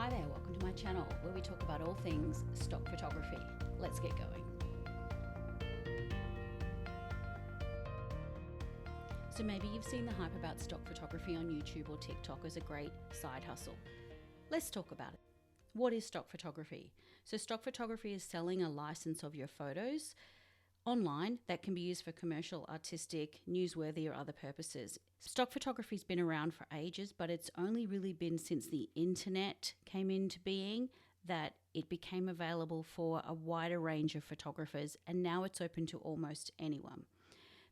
Hi there, welcome to my channel where we talk about all things stock photography. Let's get going. So maybe you've seen the hype about stock photography on YouTube or TikTok as a great side hustle. Let's talk about it. What is stock photography? So stock photography is selling a license of your photos online that can be used for commercial, artistic, newsworthy or other purposes. Stock photography's been around for ages, but it's only really been since the internet came into being that it became available for a wider range of photographers, and now it's open to almost anyone.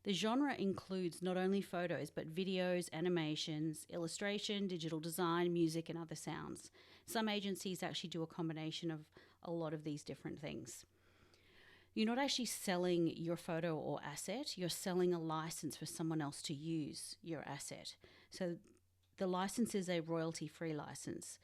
The genre includes not only photos, but videos, animations, illustration, digital design, music, and other sounds. Some agencies actually do a combination of a lot of these different things. You're not actually selling your photo or asset, you're selling a license for someone else to use your asset. So the license is a royalty-free license.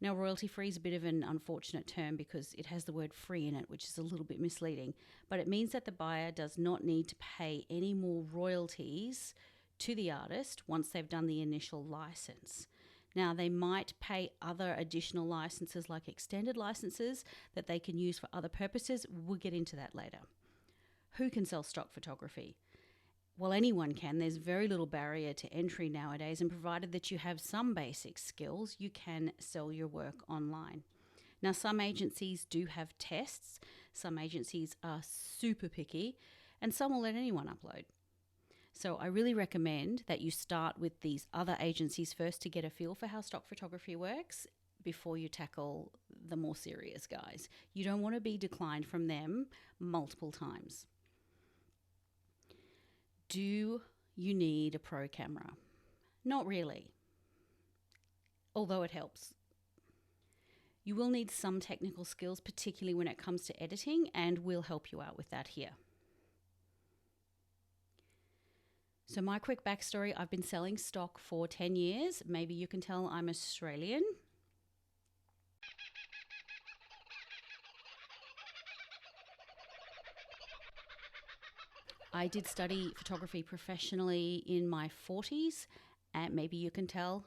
Now, royalty-free is a bit of an unfortunate term because it has the word free in it, which is a little bit misleading, but it means that the buyer does not need to pay any more royalties to the artist once they've done the initial license. Now, they might pay other additional licenses like extended licenses that they can use for other purposes. We'll get into that later. Who can sell stock photography? Well, anyone can. There's very little barrier to entry nowadays, and provided that you have some basic skills, you can sell your work online. Now, some agencies do have tests. Some agencies are super picky, and some will let anyone upload. So I really recommend that you start with these other agencies first to get a feel for how stock photography works before you tackle the more serious guys. You don't want to be declined from them multiple times. Do you need a pro camera? Not really, although it helps. You will need some technical skills, particularly when it comes to editing, and we'll help you out with that here. So my quick backstory, I've been selling stock for 10 years. Maybe you can tell I'm Australian. I did study photography professionally in my 40s, and maybe you can tell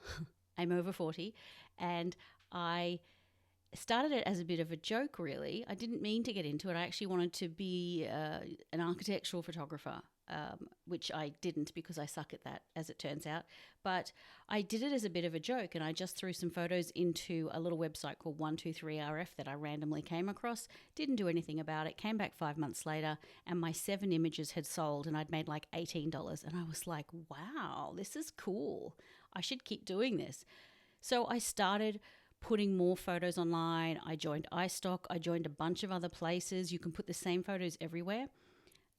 I'm over 40, and I started it as a bit of a joke, really. I didn't mean to get into it. I actually wanted to be an architectural photographer, which I didn't because I suck at that, as it turns out. But I did it as a bit of a joke, and I just threw some photos into a little website called 123RF that I randomly came across. Didn't do anything about it. Came back 5 months later, and my 7 images had sold, and I'd made like $18. And I was like, wow, this is cool. I should keep doing this. So I started putting more photos online. I joined iStock. I joined a bunch of other places. You can put the same photos everywhere.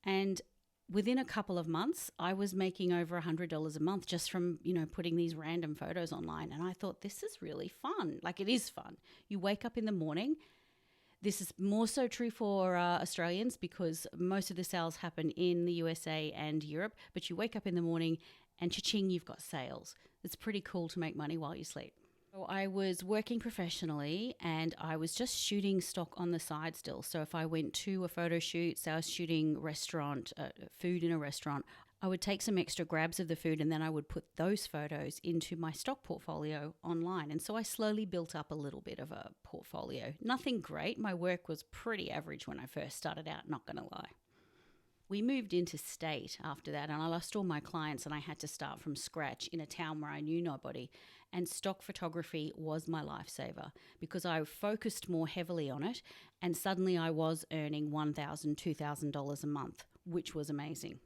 And within a couple of months, I was making over $100 a month just from, putting these random photos online. And I thought, this is really fun. Like, it is fun. You wake up in the morning. This is more so true for Australians because most of the sales happen in the USA and Europe. But you wake up in the morning and cha-ching, you've got sales. It's pretty cool to make money while you sleep. So I was working professionally and I was just shooting stock on the side still. So if I went to a photo shoot, say I was shooting food in a restaurant, I would take some extra grabs of the food and then I would put those photos into my stock portfolio online. And so I slowly built up a little bit of a portfolio. Nothing great. My work was pretty average when I first started out, not going to lie. We moved interstate after that and I lost all my clients and I had to start from scratch in a town where I knew nobody. And stock photography was my lifesaver because I focused more heavily on it and suddenly I was earning $1,000, $2,000 a month, which was amazing.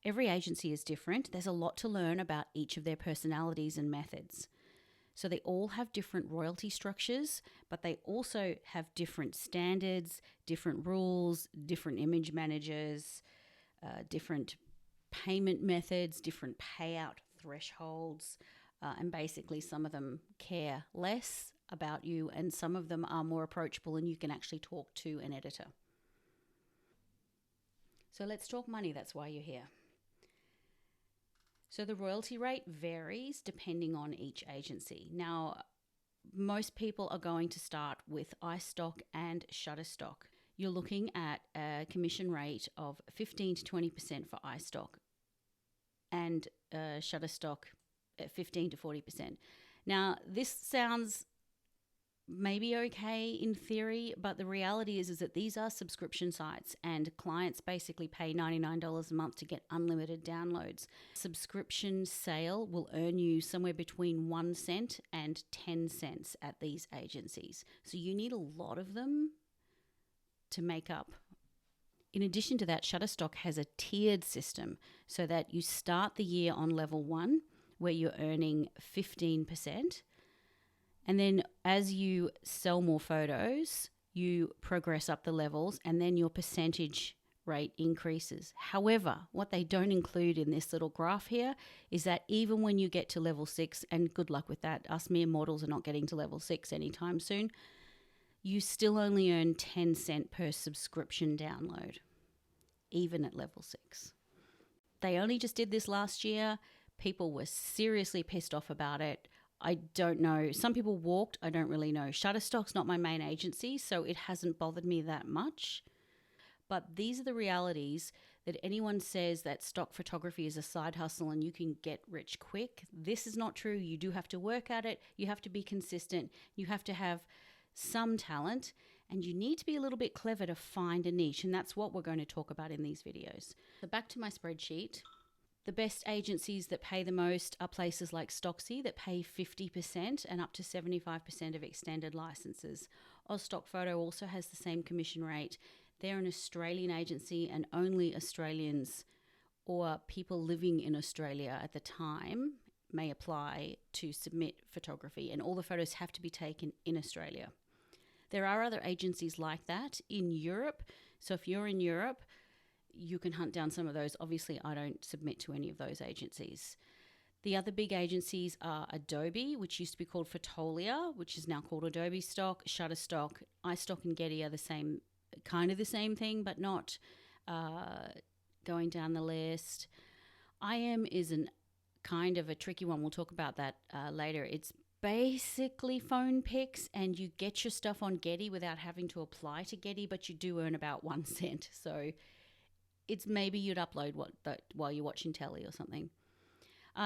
Every agency is different. There's a lot to learn about each of their personalities and methods. So they all have different royalty structures, but they also have different standards, different rules, different image managers, different payment methods, different payout thresholds, and basically some of them care less about you and some of them are more approachable and you can actually talk to an editor. So let's talk money, that's why you're here. So the royalty rate varies depending on each agency. Now, most people are going to start with iStock and Shutterstock. You're looking at a commission rate of 15 to 20% for iStock and Shutterstock at 15 to 40%. Now, this sounds maybe okay in theory, but the reality is that these are subscription sites and clients basically pay $99 a month to get unlimited downloads. Subscription sale will earn you somewhere between 1 cent and 10 cents at these agencies. So you need a lot of them to make up. In addition to that, Shutterstock has a tiered system so that you start the year on level 1 where you're earning 15%. And then as you sell more photos, you progress up the levels and then your percentage rate increases. However, what they don't include in this little graph here is that even when you get to level 6, and good luck with that, us mere mortals are not getting to level 6 anytime soon, you still only earn 10 cents per subscription download, even at level 6. They only just did this last year. People were seriously pissed off about it. I don't know. Some people walked. I don't really know. Shutterstock's not my main agency, so it hasn't bothered me that much. But these are the realities that anyone says that stock photography is a side hustle and you can get rich quick. This is not true. You do have to work at it. You have to be consistent. You have to have some talent, and you need to be a little bit clever to find a niche. And that's what we're going to talk about in these videos. So back to my spreadsheet. The best agencies that pay the most are places like Stocksy that pay 50% and up to 75% of extended licenses. Stock Photo also has the same commission rate. They're an Australian agency and only Australians or people living in Australia at the time may apply to submit photography, and all the photos have to be taken in Australia. There are other agencies like that in Europe. So if you're in Europe, you can hunt down some of those. Obviously, I don't submit to any of those agencies. The other big agencies are Adobe, which used to be called Fotolia, which is now called Adobe Stock, Shutterstock, iStock and Getty are the same, kind of the same thing, but not. Going down the list, IM is an kind of a tricky one. We'll talk about that later. It's basically phone pics, and you get your stuff on Getty without having to apply to Getty, but you do earn about 1 cent. So it's maybe you'd upload while you're watching telly or something.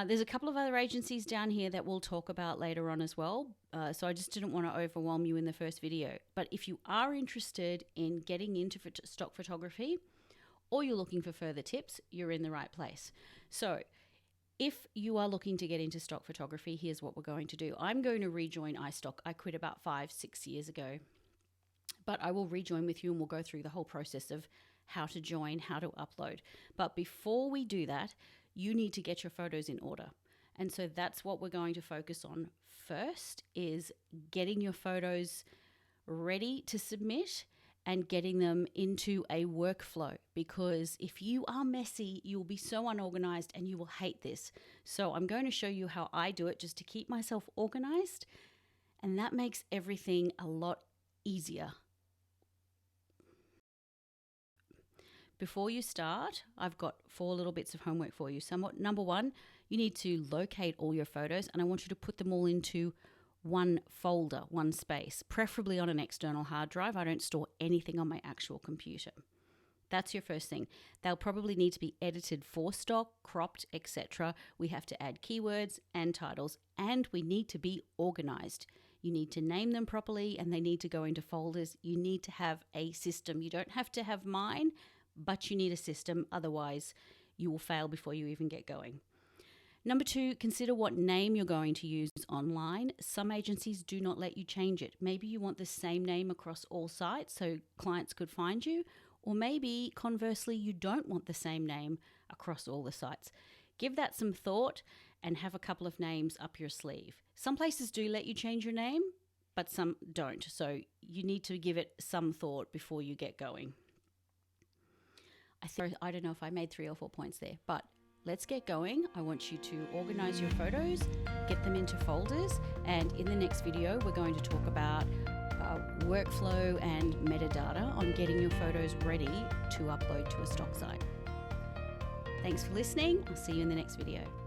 There's a couple of other agencies down here that we'll talk about later on as well. So I just didn't want to overwhelm you in the first video. But if you are interested in getting into stock photography or you're looking for further tips, you're in the right place. So if you are looking to get into stock photography, here's what we're going to do. I'm going to rejoin iStock. I quit about 5-6 years ago. But I will rejoin with you and we'll go through the whole process of how to join, how to upload. But before we do that, you need to get your photos in order. And so that's what we're going to focus on first, is getting your photos ready to submit and getting them into a workflow. Because if you are messy, you'll be so unorganized and you will hate this. So I'm going to show you how I do it just to keep myself organized. And that makes everything a lot easier. Before you start, I've got 4 little bits of homework for you. Number 1, you need to locate all your photos, and I want you to put them all into one folder, one space, preferably on an external hard drive. I don't store anything on my actual computer. That's your first thing. They'll probably need to be edited for stock, cropped, etc. We have to add keywords and titles, and we need to be organized. You need to name them properly, and they need to go into folders. You need to have a system. You don't have to have mine, but you need a system, otherwise you will fail before you even get going. Number 2, consider what name you're going to use online. Some agencies do not let you change it. Maybe you want the same name across all sites so clients could find you, or maybe conversely you don't want the same name across all the sites. Give that some thought and have a couple of names up your sleeve. Some places do let you change your name, but some don't. So you need to give it some thought before you get going. I don't know if I made 3 or 4 points there, but let's get going. I want you to organize your photos, get them into folders, and in the next video, we're going to talk about workflow and metadata on getting your photos ready to upload to a stock site. Thanks for listening. I'll see you in the next video.